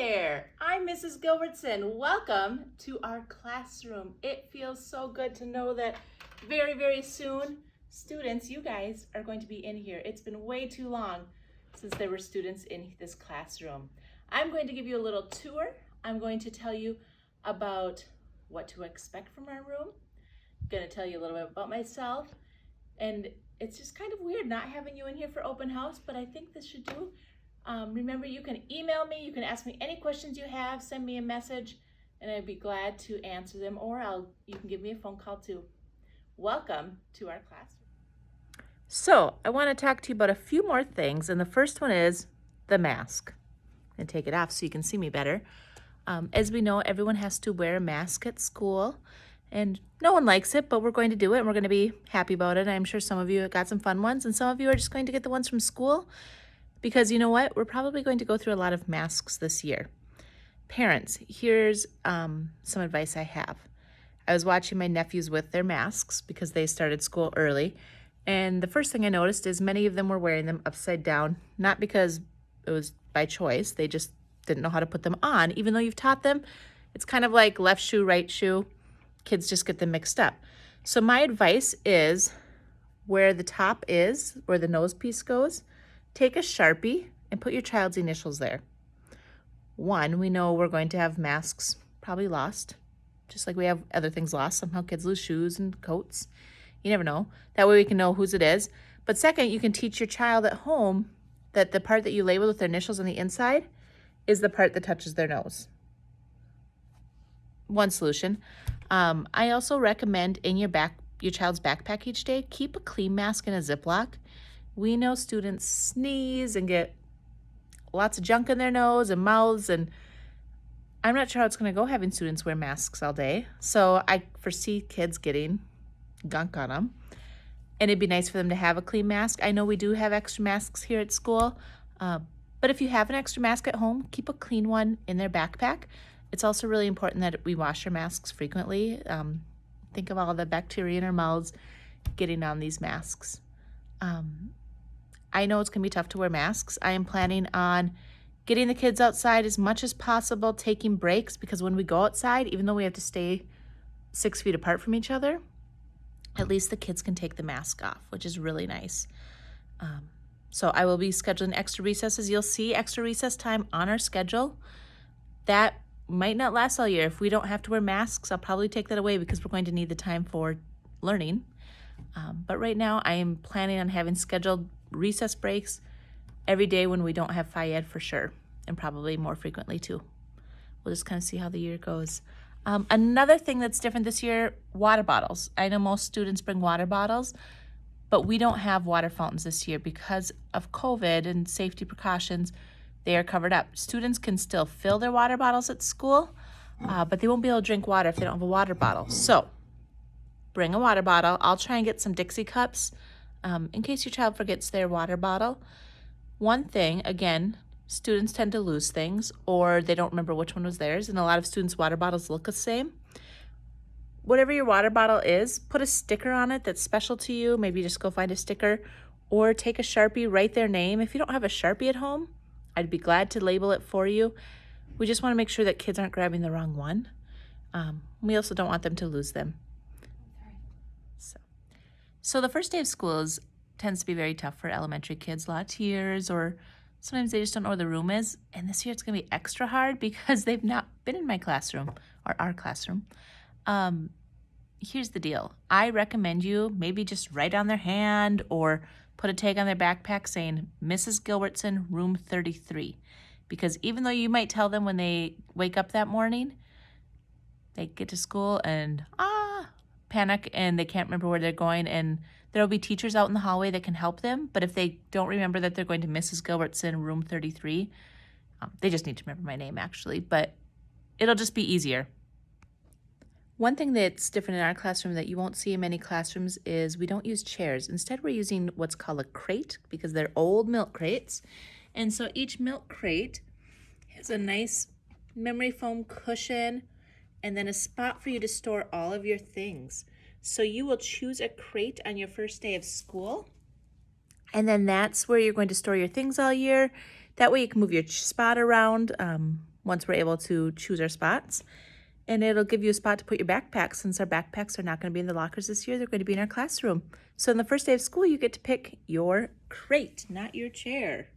there, I'm Mrs. Gilbertson. Welcome to our classroom. It feels so good to know that very, very soon, students, you guys are going to be in here. It's been way too long since there were students in this classroom. I'm going to give you a little tour. I'm going to tell you about what to expect from our room. I'm going to tell you a little bit about myself. And it's just kind of weird not having you in here for open house, but I think this should do. Remember, you can email me, you can ask me any questions you have, send me a message, and I'd be glad to answer them, or you can give me a phone call too. Welcome to our classroom. So, I want to talk to you about a few more things, and the first one is the mask. And take it off so you can see me better. As we know, everyone has to wear a mask at school, and no one likes it, but we're going to do it, and we're going to be happy about it. I'm sure some of you got some fun ones, and some of you are just going to get the ones from school. Because you know what? We're probably going to go through a lot of masks this year. Parents, here's some advice I have. I was watching my nephews with their masks because they started school early. And the first thing I noticed is many of them were wearing them upside down, not because it was by choice. They just didn't know how to put them on. Even though you've taught them, it's kind of like left shoe, right shoe. Kids just get them mixed up. So my advice is where the top is, where the nose piece goes, take a Sharpie and put your child's initials there. One, we know we're going to have masks probably lost, just like we have other things lost. Somehow kids lose shoes and coats. You never know. That way we can know whose it is. But second, you can teach your child at home that the part that you label with their initials on the inside is the part that touches their nose. One solution. I also recommend in your child's backpack each day, keep a clean mask in a Ziploc. We know students sneeze and get lots of junk in their nose and mouths, and I'm not sure how it's going to go having students wear masks all day. So I foresee kids getting gunk on them, and it'd be nice for them to have a clean mask. I know we do have extra masks here at school, but if you have an extra mask at home, keep a clean one in their backpack. It's also really important that we wash our masks frequently. Think of all the bacteria in our mouths getting on these masks. I know it's going to be tough to wear masks. I am planning on getting the kids outside as much as possible, taking breaks, because when we go outside, even though we have to stay 6 feet apart from each other, at least the kids can take the mask off, which is really nice. So I will be scheduling extra recesses. You'll see extra recess time on our schedule. That might not last all year. If we don't have to wear masks, I'll probably take that away because we're going to need the time for learning. But right now, I am planning on having scheduled recess breaks every day when we don't have Phi Ed for sure, and probably more frequently too. We'll just kind of see how the year goes. Another thing that's different this year, water bottles. I know most students bring water bottles, but we don't have water fountains this year because of COVID and safety precautions. They are covered up. Students can still fill their water bottles at school, but they won't be able to drink water if they don't have a water bottle. So bring a water bottle. I'll try and get some Dixie cups in case your child forgets their water bottle. One thing, again, students tend to lose things or they don't remember which one was theirs, and a lot of students' water bottles look the same. Whatever your water bottle is, put a sticker on it that's special to you. Maybe just go find a sticker or take a Sharpie, write their name. If you don't have a Sharpie at home, I'd be glad to label it for you. We just want to make sure that kids aren't grabbing the wrong one. We also don't want them to lose them. So the first day of school tends to be very tough for elementary kids. A lot of tears, or sometimes they just don't know where the room is. And this year it's going to be extra hard because they've not been in my classroom or our classroom. Here's the deal. I recommend you maybe just write on their hand or put a tag on their backpack saying, Mrs. Gilbertson, room 33. Because even though you might tell them when they wake up that morning, they get to school and panic and they can't remember where they're going, and there'll be teachers out in the hallway that can help them. But if they don't remember that they're going to Mrs. Gilbertson, room 33, they just need to remember my name actually, but it'll just be easier. One thing that's different in our classroom that you won't see in many classrooms is we don't use chairs. Instead, we're using what's called a crate because they're old milk crates. And so each milk crate has a nice memory foam cushion and then a spot for you to store all of your things. So you will choose a crate on your first day of school, and then that's where you're going to store your things all year. That way you can move your spot around once we're able to choose our spots. And it'll give you a spot to put your backpacks. Since our backpacks are not going to be in the lockers this year, they're going to be in our classroom. So on the first day of school, you get to pick your crate, not your chair.